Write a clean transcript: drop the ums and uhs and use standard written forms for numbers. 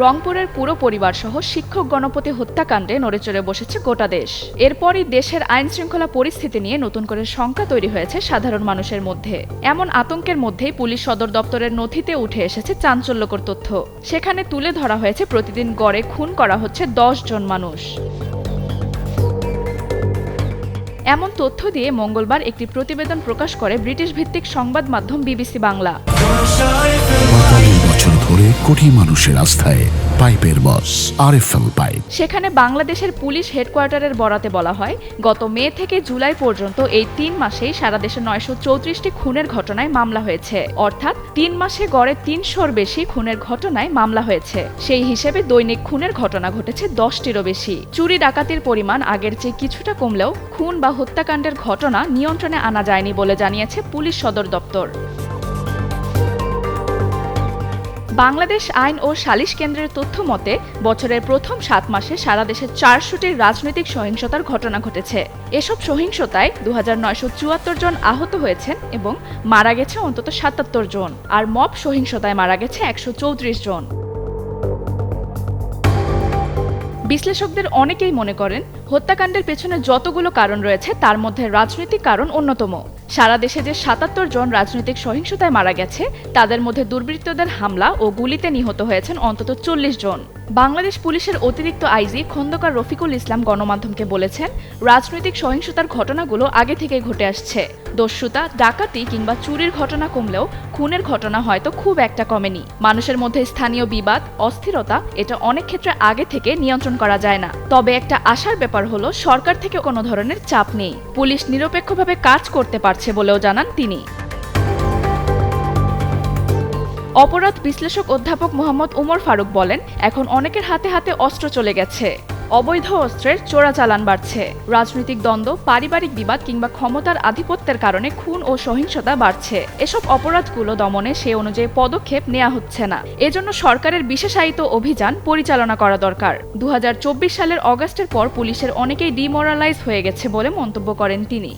রংপুরের পুরো পরিবার সহ শিক্ষক গণপতি হত্যাকাণ্ডে নড়েচড়ে বসেছে গোটা দেশ। এরপরই দেশের আইন শৃঙ্খলা পরিস্থিতি নিয়ে নতুন করে শঙ্কা তৈরি হয়েছে সাধারণ মানুষের মধ্যে। এমন আতঙ্কের মধ্যেই পুলিশ সদর দপ্তরের নথিতে উঠে এসেছে চাঞ্চল্যকর তথ্য। সেখানে তুলে ধরা হয়েছে প্রতিদিন গড়ে খুন করা হচ্ছে 10 জন মানুষ। এমন তথ্য দিয়ে মঙ্গলবার একটি প্রতিবেদন প্রকাশ করে ব্রিটিশ ভিত্তিক সংবাদ মাধ্যম বিবিসি বাংলা। ৪৫ বছর ধরে কোটি মানুষের আস্থায় পাইপের বস আরএফএল পাইপ। সেখানে বাংলাদেশের পুলিশ হেডকোয়ার্টারের বরাতে বলা হয়, গত মে থেকে জুলাই পর্যন্ত এই 3 মাসেই সারা দেশে 934টি খুনের ঘটনায় মামলা হয়েছে। অর্থাৎ 3 মাসে গড়ে 300-র বেশি খুনের ঘটনায় মামলা হয়েছে। সেই হিসেবে দৈনিক খুনের ঘটনা ঘটেছে 10টিরও বেশি। চুরি ডাকাতির পরিমাণ আগের চেয়ে কিছুটা কমলেও খুন বা হত্যাকাণ্ডের ঘটনা নিয়ন্ত্রণে আনা যায়নি বলে জানিয়েছে পুলিশ সদর দপ্তর। বাংলাদেশ আইন ও সালিশ কেন্দ্রের তথ্য মতে বছরের প্রথম 7 মাসে সারা দেশে 400টির রাজনৈতিক সহিংসতার ঘটনা ঘটেছে। এসব সহিংসতায় 2974 জন আহত হয়েছেন এবং মারা গেছে অন্তত 77 জন, আর মব সহিংসতায় মারা গেছে 134 জন। বিশ্লেষকদের অনেকেই মনে করেন, হত্যাকাণ্ডের পেছনে যতগুলো কারণ রয়েছে তার মধ্যে রাজনৈতিক কারণ অন্যতম। সারা দেশে যে 77 জন রাজনৈতিক সহিংসতায় মারা গেছে, তাদের মধ্যে দুর্বৃত্তদের হামলা ও গুলিতে নিহত হয়েছেন অন্তত 40 জন। বাংলাদেশ পুলিশের অতিরিক্ত আইজি খন্দকার রফিকুল ইসলাম গণমাধ্যমকে বলেছেন, রাজনৈতিক সহিংসতার ঘটনাগুলো আগে থেকেই ঘটে আসছে। দস্যুতা, ডাকাতি কিংবা চুরির ঘটনা কমলেও খুনের ঘটনা হয়তো খুব একটা কমেনি। মানুষের মধ্যে স্থানীয় বিবাদ, অস্থিরতা এটা অনেক ক্ষেত্রে আগে থেকে নিয়ন্ত্রণ করা যায় না। তবে একটা আশার ব্যাপার হলো, সরকার থেকে কোনো ধরনের চাপ নেই। পুলিশ নিরপেক্ষভাবে কাজ করতে পারছে বলেও জানান তিনি। অপরাধ বিশ্লেষক অধ্যাপক মোহাম্মদ উমর ফারুক বলেন, এখন অনেকের হাতে হাতে অস্ত্র চলে গেছে। অবৈধ অস্ত্রের চোরাচালান বাড়ছে। রাজনৈতিক দ্বন্দ্ব, পারিবারিক বিবাদ কিংবা ক্ষমতার আধিপত্যের কারণে খুন ও সহিংসতা বাড়ছে। এসব অপরাধগুলো দমনে সে অনুযায়ী পদক্ষেপ নেওয়া হচ্ছে না। এজন্য সরকারের বিশেষায়িত অভিযান পরিচালনা করা দরকার। 2024 সালের অগাস্টের পর পুলিশের অনেকেই ডিমোরালাইজ হয়ে গেছে বলে মন্তব্য করেন তিনি।